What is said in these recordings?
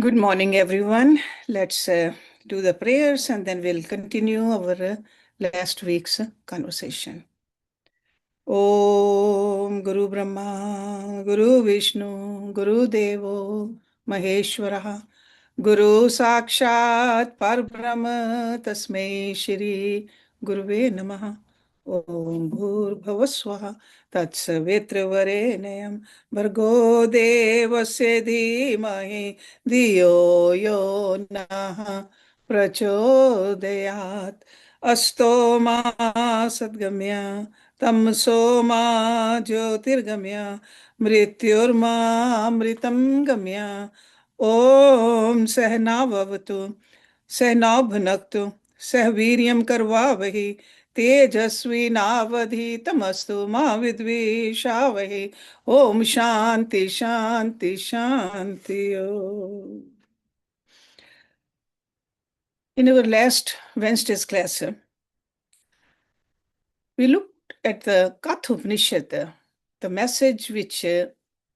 Good morning, everyone. Let's do the prayers and then we'll continue our last week's conversation. Om Guru Brahma, Guru Vishnu, Guru Devo, Maheshwara, Guru Sakshat Parbrahma, Tasmai Shri Guruve Namaha. Om Bhurbhavaswaha Tatsavitravarenayam Bhargo Devasya Dhimahi Dhiyo Yo Nah Prachodayat Asto Ma Sadgamya Tamso Ma Jyotirgamya Mrityurma Amritam Gamya Om Sahna Bhavatu Sahna Bhunaktu Sahviryam Karvavahi तेजस्वी नावधीतमस्तु मा विद्विषावहे ओम शांति शांति Shanti Om. In our last Wednesday's class, we looked at the Katha Upanishad, the message which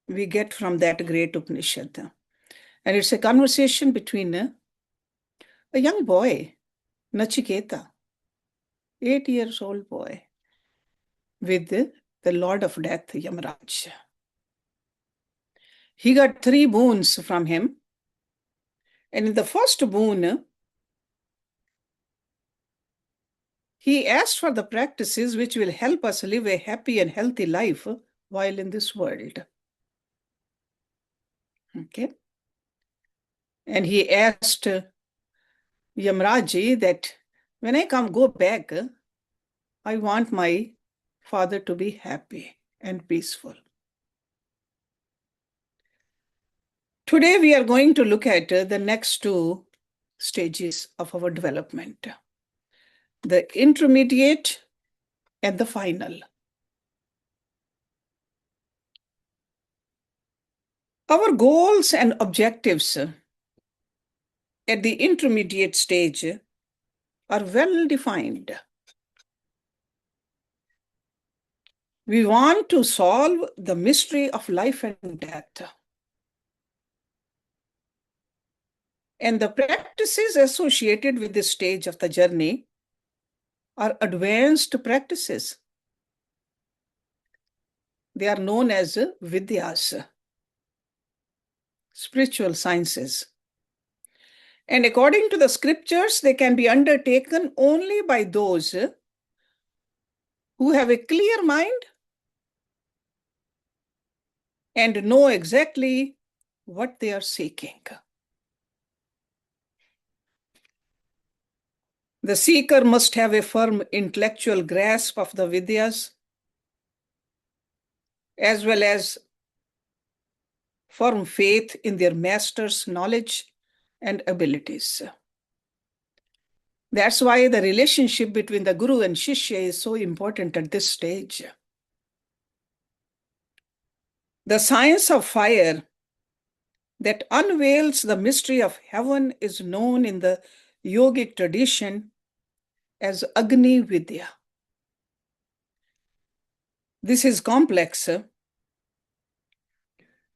we get from that great Upanishad. And it's a conversation between a young boy, Nachiketa, 8 years old boy, with the Lord of Death, Yamaraj. He got 3 boons from him. And in the first boon, he asked for the practices which will help us live a happy and healthy life while in this world. Okay. And he asked Yamraji that when I go back, I want my father to be happy and peaceful. Today we are going to look at the next 2 stages of our development, the intermediate and the final. Our goals and objectives at the intermediate stage are well defined. We want to solve the mystery of life and death. And the practices associated with this stage of the journey are advanced practices. They are known as Vidyas, spiritual sciences. And according to the scriptures, they can be undertaken only by those who have a clear mind and know exactly what they are seeking. The seeker must have a firm intellectual grasp of the Vidyas, as well as firm faith in their master's knowledge and abilities. That's why the relationship between the Guru and Shishya is so important at this stage. The science of fire that unveils the mystery of heaven is known in the yogic tradition as Agni Vidya. This is complex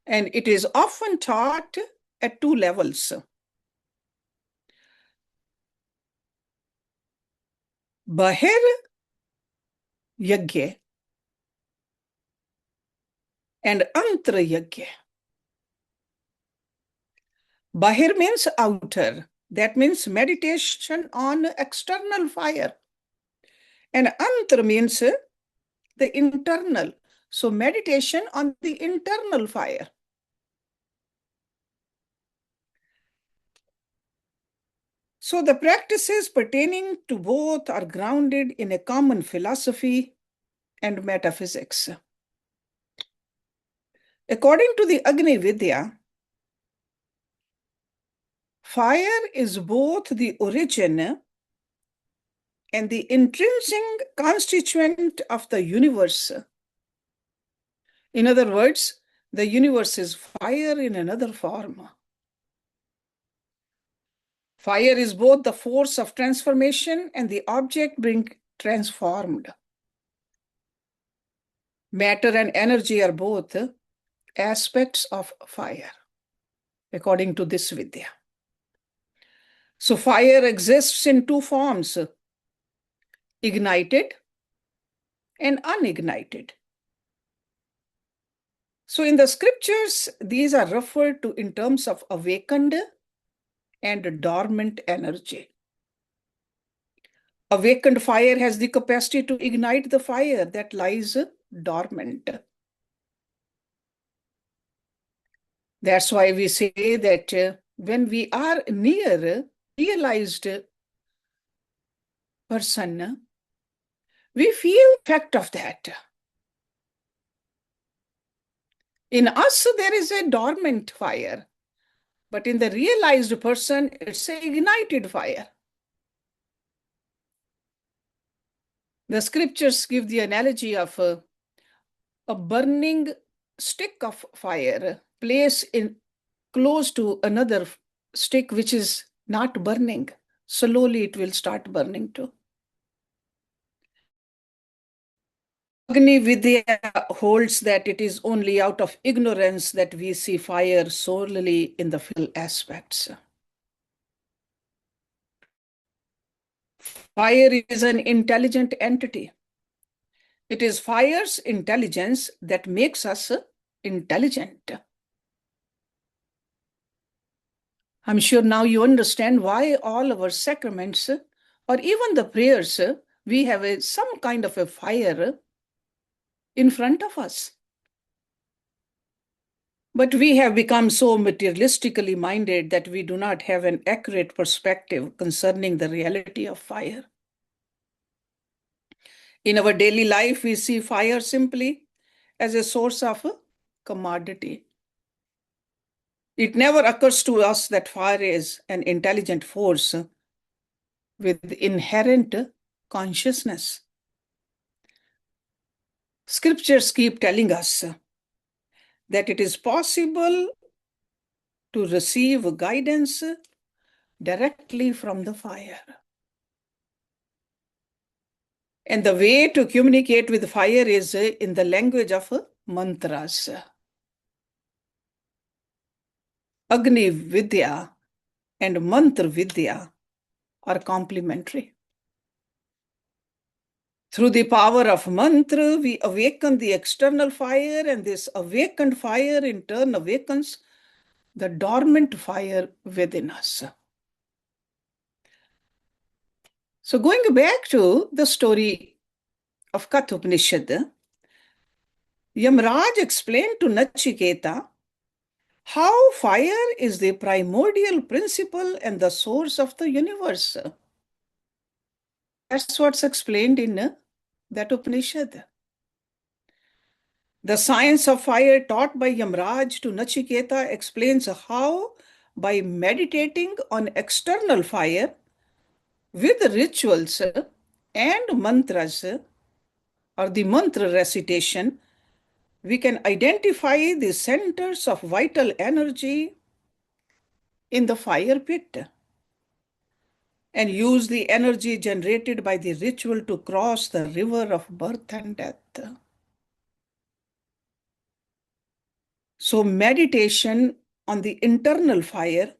and it is often taught at 2 levels. Bahir Yagya and Antra Yagya. Bahir means outer. That means meditation on external fire. And Antra means the internal. So meditation on the internal fire. So the practices pertaining to both are grounded in a common philosophy and metaphysics. According to the Agni Vidya, fire is both the origin and the intrinsic constituent of the universe. In other words, the universe is fire in another form. Fire is both the force of transformation and the object being transformed. Matter and energy are both aspects of fire. according to this Vidya. So fire exists in two forms, ignited and unignited. So in the scriptures, these are referred to in terms of awakened and dormant energy. Awakened fire has the capacity to ignite the fire that lies dormant. That's why we say that when we are near a realized person, we feel the effect of that. In us, there is a dormant fire, but in the realized person, it's an ignited fire. The scriptures give the analogy of a burning stick of fire placed in close to another stick which is not burning. Slowly it will start burning too. Agni Vidya holds that it is only out of ignorance that we see fire solely in the physical aspects. Fire is an intelligent entity. It is fire's intelligence that makes us intelligent. I'm sure now you understand why all our sacraments or even the prayers, we have some kind of a fire in front of us. But we have become so materialistically minded that we do not have an accurate perspective concerning the reality of fire. In our daily life, we see fire simply as a source of a commodity. It never occurs to us that fire is an intelligent force with inherent consciousness. Scriptures keep telling us that it is possible to receive guidance directly from the fire. And the way to communicate with fire is in the language of mantras. Agni Vidya and Mantra Vidya are complementary. Through the power of mantra, we awaken the external fire, and this awakened fire in turn awakens the dormant fire within us. So going back to the story of Kathopanishad, Yamraj explained to Nachiketa how fire is the primordial principle and the source of the universe. That's what's explained in that Upanishad. The science of fire taught by Yamraj to Nachiketa explains how, by meditating on external fire with rituals and mantras or the mantra recitation, we can identify the centers of vital energy in the fire pit and use the energy generated by the ritual to cross the river of birth and death. So meditation on the internal fire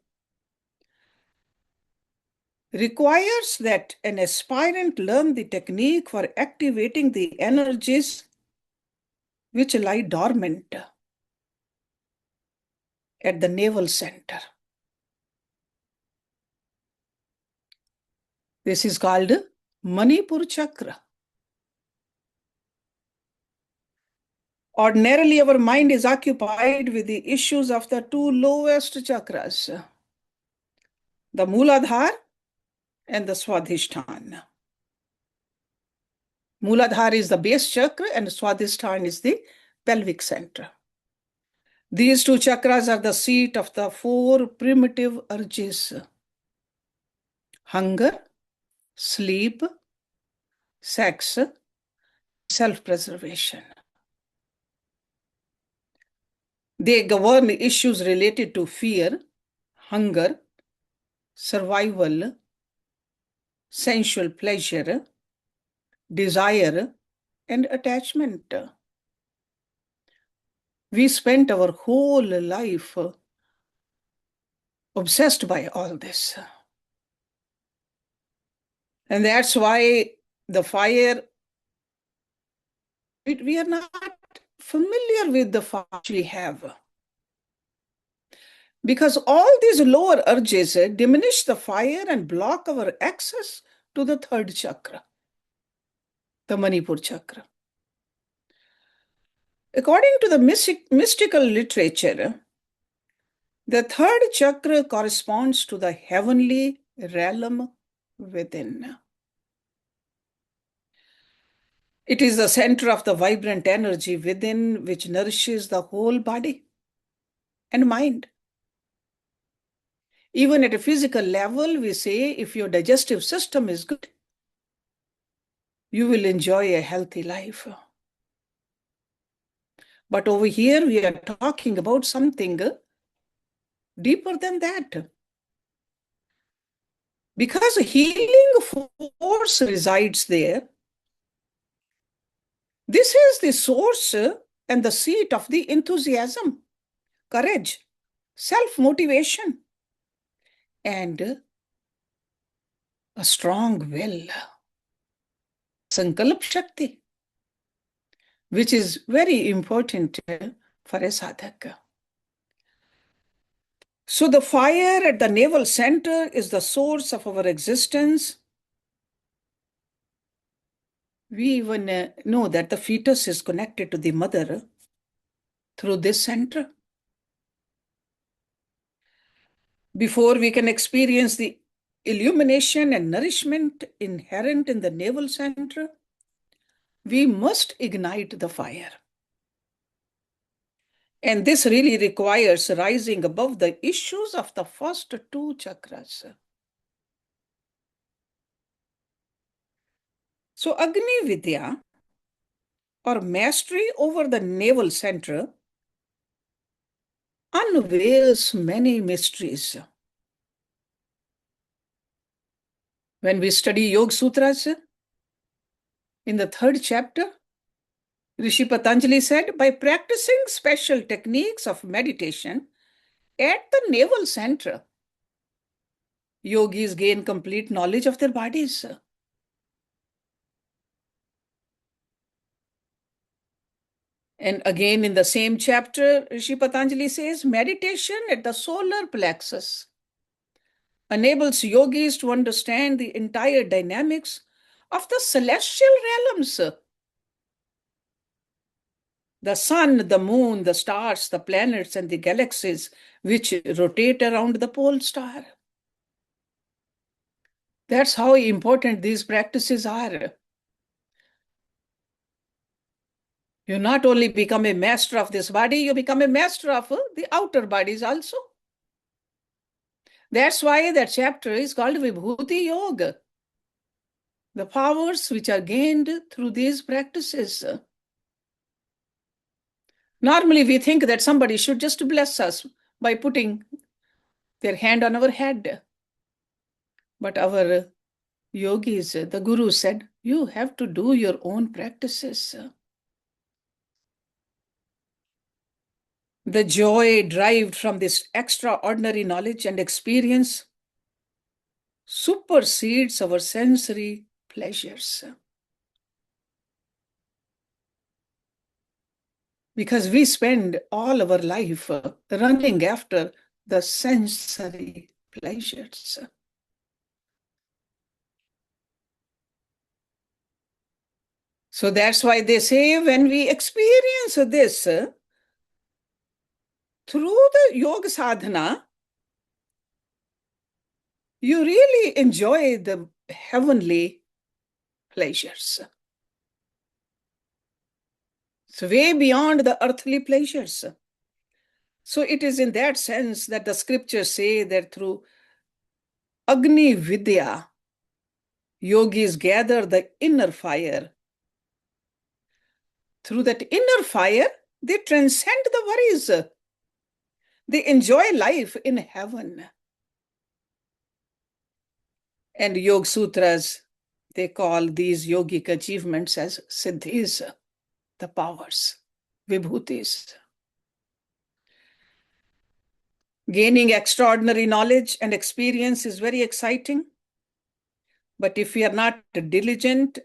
requires that an aspirant learn the technique for activating the energies which lie dormant at the navel center. This is called Manipur Chakra. Ordinarily, our mind is occupied with the issues of the two lowest chakras, the Mooladhara and the Swadhisthana. Mooladhara is the base chakra and Swadhisthana is the pelvic center. These two chakras are the seat of the four primitive urges: hunger, sleep, sex, self-preservation. They govern issues related to fear, hunger, survival, sensual pleasure, desire, and attachment. We spent our whole life obsessed by all this. And that's why the fire, we are not familiar with the fire we have. Because all these lower urges diminish the fire and block our access to the third chakra, the Manipur chakra. According to the mystical literature, the third chakra corresponds to the heavenly realm within. It is the center of the vibrant energy within, which nourishes the whole body and mind. Even at a physical level, we say if your digestive system is good, you will enjoy a healthy life. But over here, we are talking about something deeper than that. Because a healing force resides there, this is the source and the seat of the enthusiasm, courage, self-motivation, and a strong will, sankalp shakti, which is very important for a sadhaka. So the fire at the navel center is the source of our existence. We even know that the fetus is connected to the mother through this center. Before we can experience the illumination and nourishment inherent in the navel center, we must ignite the fire. And this really requires rising above the issues of the first two chakras. So Agni Vidya, or mastery over the navel center, unveils many mysteries. When we study Yoga Sutras, in the third chapter, Rishi Patanjali said, by practicing special techniques of meditation at the navel center, yogis gain complete knowledge of their bodies. And again, in the same chapter, Rishi Patanjali says, meditation at the solar plexus enables yogis to understand the entire dynamics of the celestial realms. The sun, the moon, the stars, the planets, and the galaxies which rotate around the pole star. That's how important these practices are. You not only become a master of this body, you become a master of the outer bodies also. That's why that chapter is called Vibhuti Yoga. The powers which are gained through these practices. Normally, we think that somebody should just bless us by putting their hand on our head. But our yogis, the Guru said, you have to do your own practices. The joy derived from this extraordinary knowledge and experience supersedes our sensory pleasures. Because we spend all our life running after the sensory pleasures. So that's why they say when we experience this through the yoga sadhana, you really enjoy the heavenly pleasures. It's way beyond the earthly pleasures. So it is in that sense that the scriptures say that through Agni Vidya, yogis gather the inner fire. Through that inner fire, they transcend the worries. They enjoy life in heaven. And Yoga Sutras, they call these yogic achievements as siddhis, the powers, vibhutis. Gaining extraordinary knowledge and experience is very exciting. But if we are not diligent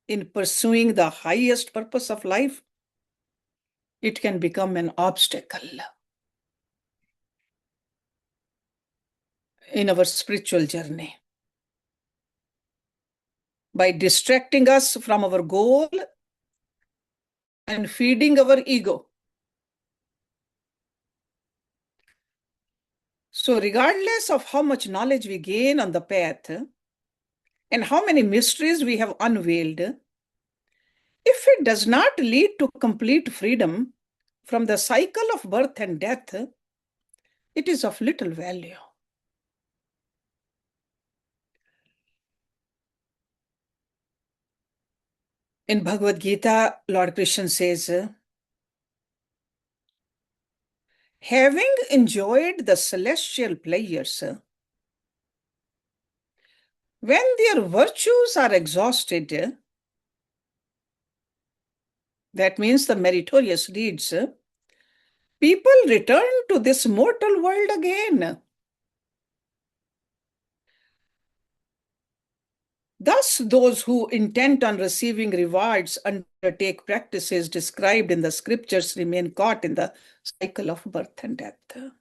in pursuing the highest purpose of life, it can become an obstacle in our spiritual journey by distracting us from our goal and feeding our ego. So, regardless of how much knowledge we gain on the path and how many mysteries we have unveiled, if it does not lead to complete freedom from the cycle of birth and death, it is of little value. In Bhagavad Gita, Lord Krishna says, having enjoyed the celestial pleasures, when their virtues are exhausted, that means the meritorious deeds, people return to this mortal world again. Thus, those who intent on receiving rewards undertake practices described in the scriptures remain caught in the cycle of birth and death.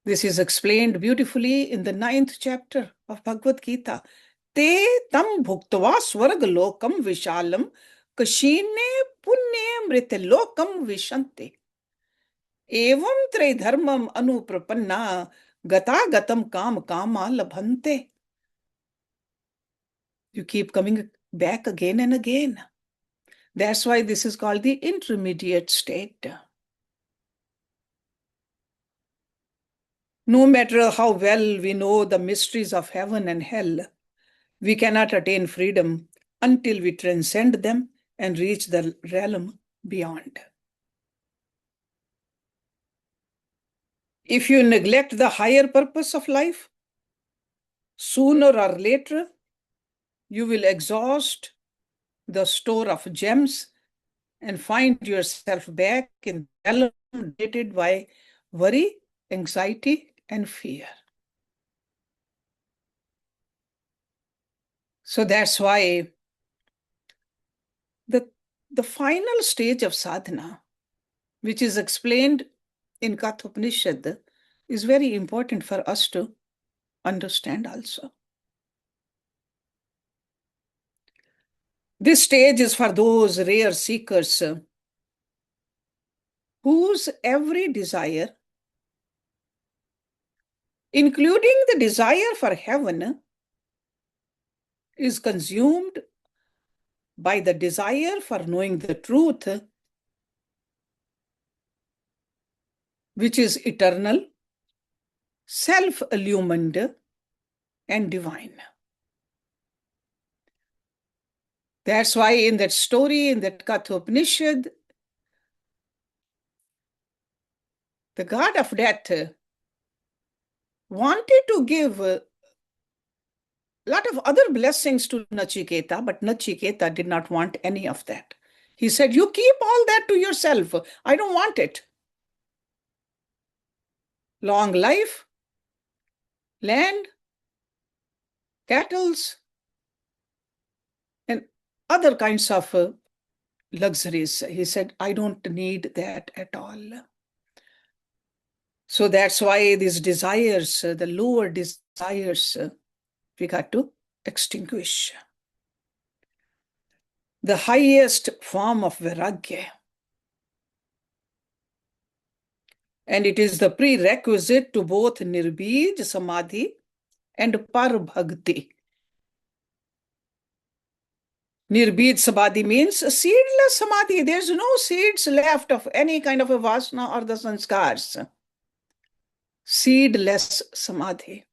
This is explained beautifully in the 9th chapter of Bhagavad Gita. Te tam bhuktva swarg lokam vishalam kashine punye mrite lokam vishante. Evam tridharmam anuprapanna gata gatam kam kama labhante. You keep coming back again and again. That's why this is called the intermediate state. No matter how well we know the mysteries of heaven and hell, we cannot attain freedom until we transcend them and reach the realm beyond. If you neglect the higher purpose of life, sooner or later, you will exhaust the store of gems and find yourself back in the realm dominated by worry, anxiety, and fear. So that's why the final stage of sadhana, which is explained in Kathopanishad, is very important for us to understand also. This stage is for those rare seekers whose every desire, including the desire for heaven, is consumed by the desire for knowing the truth, which is eternal, self-illumined, and divine. That's why in that story, in that Kathopanishad, the god of death wanted to give a lot of other blessings to Nachiketa, but Nachiketa did not want any of that. He said, you keep all that to yourself. I don't want it. Long life, land, cattle, and other kinds of luxuries. He said, I don't need that at all. So that's why these desires, the lower desires, we got to extinguish. The highest form of vairagya. And it is the prerequisite to both nirbij samadhi and par-bhakti. Nirbij samadhi means seedless samadhi. There's no seeds left of any kind of a vasana or the sanskars. Seedless samadhi.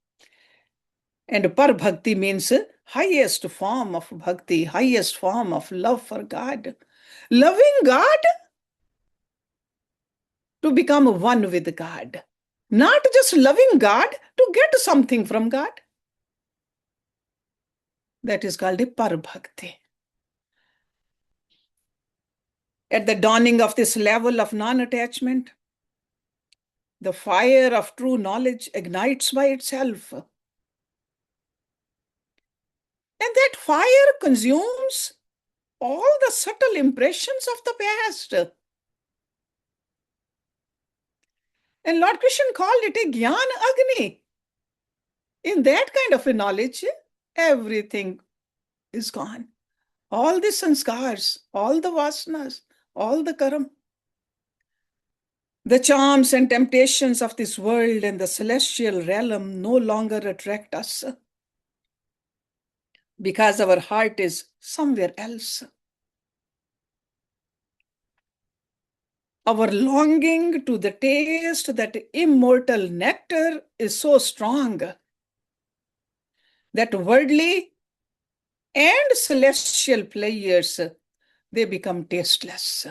And par-bhakti means highest form of bhakti, highest form of love for God. Loving God to become one with God. Not just loving God to get something from God. That is called a par-bhakti. At the dawning of this level of non-attachment, the fire of true knowledge ignites by itself. And that fire consumes all the subtle impressions of the past. And Lord Krishna called it a Gyan Agni. In that kind of a knowledge, everything is gone. All the sanskars, all the vasanas, all the karam. The charms and temptations of this world and the celestial realm no longer attract us because our heart is somewhere else. Our longing to the taste that immortal nectar is so strong that worldly and celestial pleasures, they become tasteless.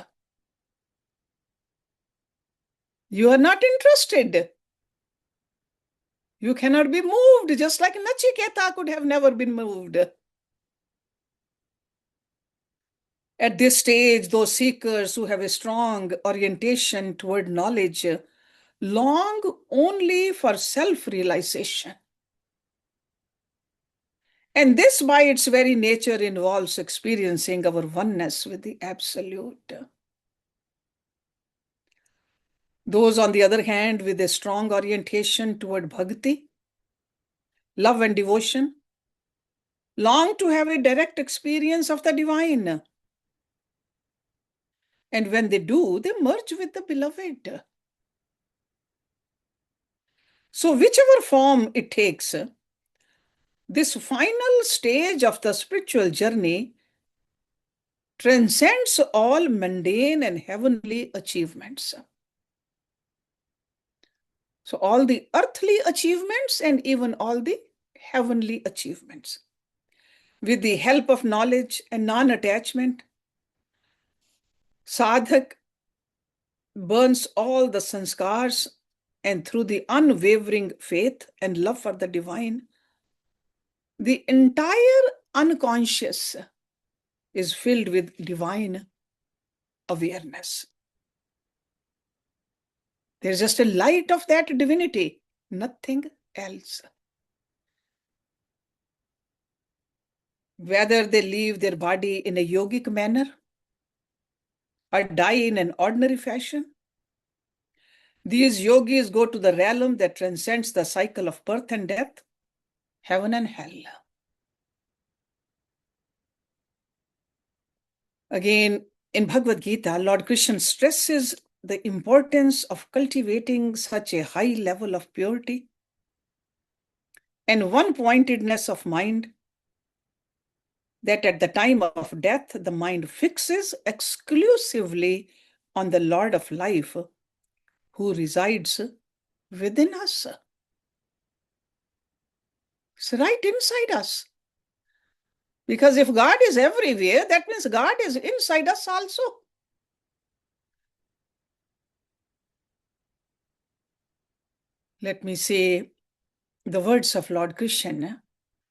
You are not interested. You cannot be moved, just like Nachiketa could have never been moved. At this stage, those seekers who have a strong orientation toward knowledge long only for self-realization. And this, by its very nature, involves experiencing our oneness with the Absolute. Those, on the other hand, with a strong orientation toward bhakti, love and devotion, long to have a direct experience of the divine. And when they do, they merge with the beloved. So whichever form it takes, this final stage of the spiritual journey transcends all mundane and heavenly achievements. So all the earthly achievements and even all the heavenly achievements. With the help of knowledge and non-attachment, sadhak burns all the sanskars, and through the unwavering faith and love for the divine, the entire unconscious is filled with divine awareness. There's just a light of that divinity, nothing else. Whether they leave their body in a yogic manner or die in an ordinary fashion, these yogis go to the realm that transcends the cycle of birth and death, heaven and hell. Again, in Bhagavad Gita, Lord Krishna stresses the importance of cultivating such a high level of purity and one-pointedness of mind that at the time of death, the mind fixes exclusively on the Lord of life who resides within us. It's right inside us. Because if God is everywhere, that means God is inside us also. Let me say the words of Lord Krishna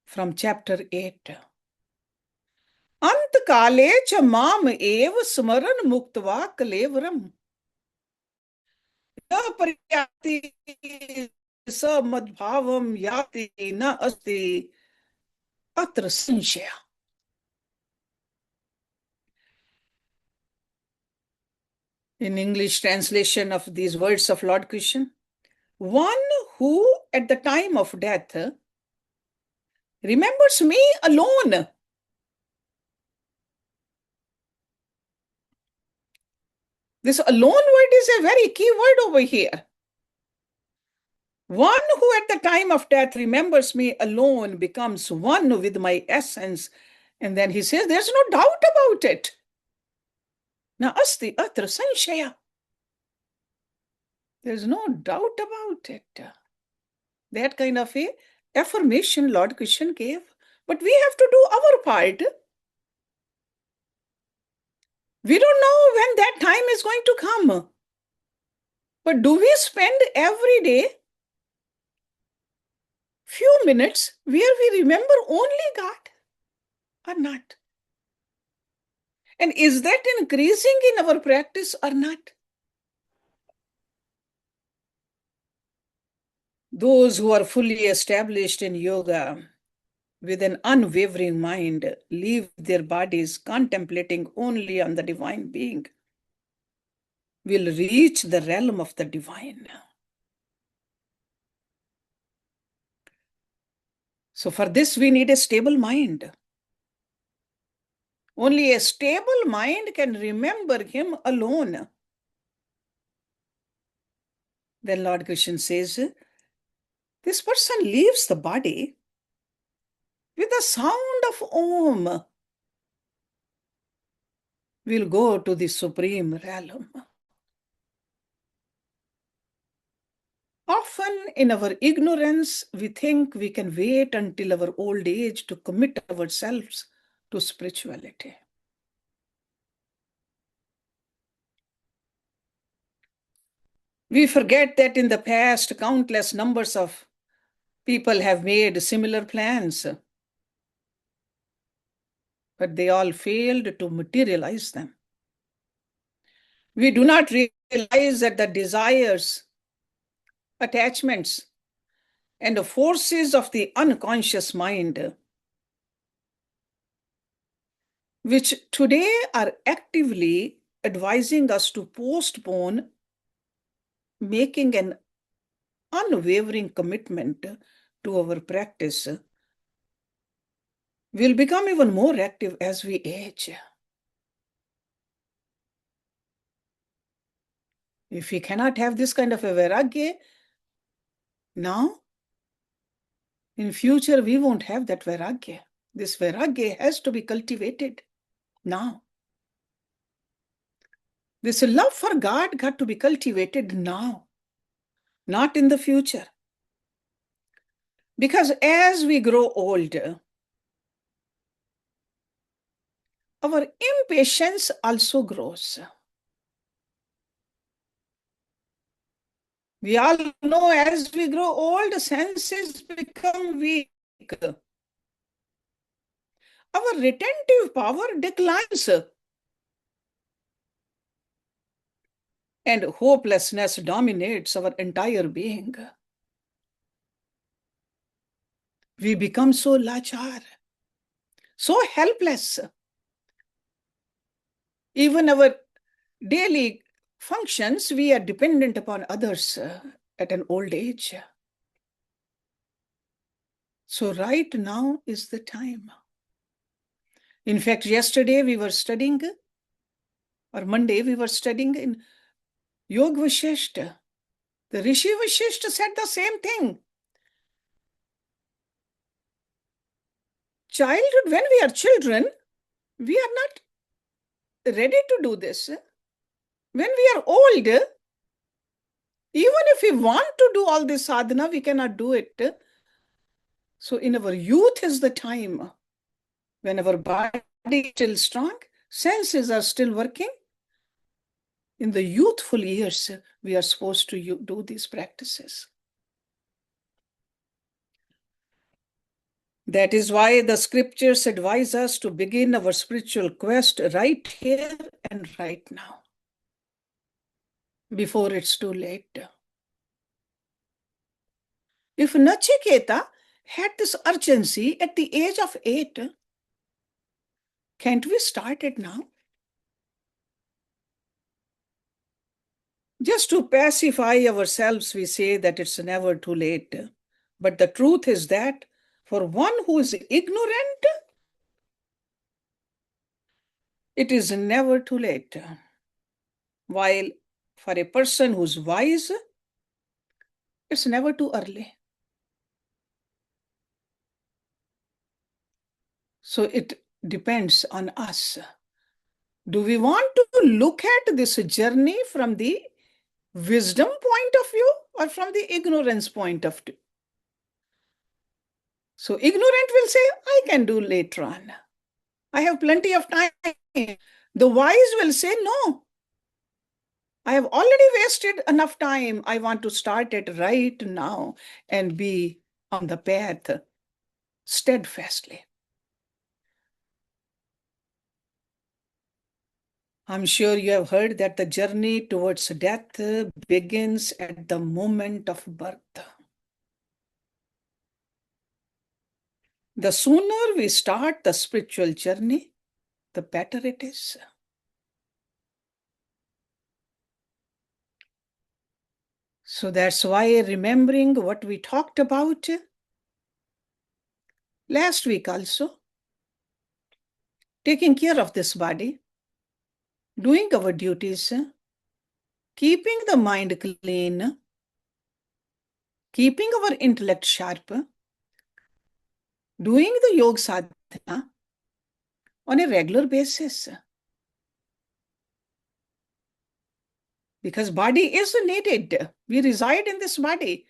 from chapter 8. Antkale cha mam ev smaran muktva kalevaram. Na paryati sa madbhavam yati na asti atra sanshaya. In English translation of these words of Lord Krishna, one who at the time of death remembers me alone. This alone word is a very key word over here. One who at the time of death remembers me alone becomes one with my essence. And then he says, there's no doubt about it. Na asti atra sanshaya. There's no doubt about it. That kind of a affirmation Lord Krishna gave. But we have to do our part. We don't know when that time is going to come. But do we spend every day few minutes where we remember only God or not? And is that increasing in our practice or not? Those who are fully established in yoga with an unwavering mind leave their bodies contemplating only on the divine being will reach the realm of the divine. So for this, we need a stable mind. Only a stable mind can remember him alone. Then Lord Krishna says, this person leaves the body with the sound of Om, will go to the supreme realm. Often in our ignorance, we think we can wait until our old age to commit ourselves to spirituality. We forget that in the past, countless numbers of people have made similar plans, but they all failed to materialize them. We do not realize that the desires, attachments, and the forces of the unconscious mind, which today are actively advising us to postpone making an unwavering commitment to our practice, will become even more active as we age. If we cannot have this kind of a vairagya now, in future we won't have that vairagya. This vairagya has to be cultivated now. This love for God got to be cultivated now, not in the future. Because as we grow older, our impatience also grows. We all know as we grow old, senses become weak. Our retentive power declines. And hopelessness dominates our entire being. We become so lachar, so helpless. Even our daily functions, we are dependent upon others at an old age. So right now is the time. In fact, yesterday we were studying, or Monday we were studying in Yoga Vashishta. The Rishi Vashishta said the same thing. Childhood, when we are children, we are not ready to do this. When we are old, even if we want to do all this sadhana, we cannot do it. So in our youth is the time when our body is still strong, senses are still working. In the youthful years, we are supposed to do these practices. That is why the scriptures advise us to begin our spiritual quest right here and right now, before it's too late. If Nachiketa had this urgency at the age of 8, can't we start it now? Just to pacify ourselves, we say that it's never too late. But the truth is that for one who is ignorant, it is never too late. While for a person who's wise, it's never too early. So it depends on us. Do we want to look at this journey from the wisdom point of view or from the ignorance point of view? So ignorant will say, I can do later on. I have plenty of time. The wise will say, no, I have already wasted enough time. I want to start it right now and be on the path steadfastly. I'm sure you have heard that the journey towards death begins at the moment of birth. The sooner we start the spiritual journey, the better it is. So that's why remembering what we talked about last week also, taking care of this body, doing our duties, keeping the mind clean, keeping our intellect sharp, doing the yoga sadhana on a regular basis. Because body is needed. We reside in this body.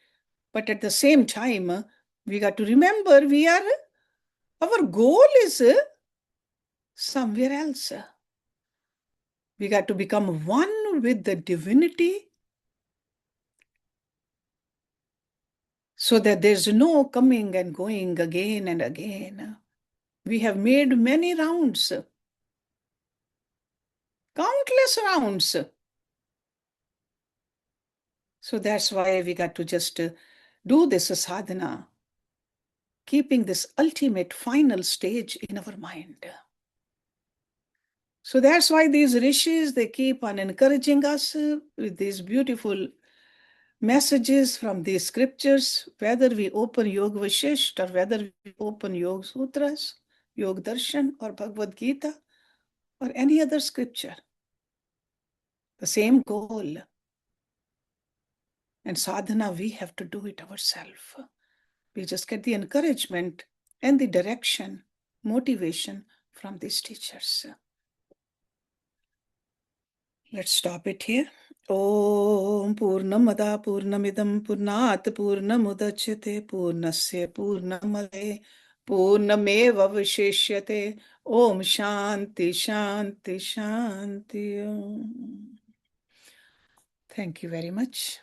But at the same time, we got to remember our goal is somewhere else. We got to become one with the divinity so that there's no coming and going again and again. We have made many rounds, countless rounds. So that's why we got to just do this sadhana, keeping this ultimate final stage in our mind. So that's why these rishis, they keep on encouraging us with these beautiful messages from these scriptures, whether we open Yoga Vashisht or whether we open Yoga Sutras, Yoga Darshan or Bhagavad Gita or any other scripture. The same goal. And sadhana, we have to do it ourselves. We just get the encouragement and the direction, motivation from these teachers. Let's stop it here. Om Purnamada Purnamidam Purnat Purnamudachyate Purnasya Purnamade Purnameva Vishishyate. Om Shanti Shanti Shanti. Thank you very much.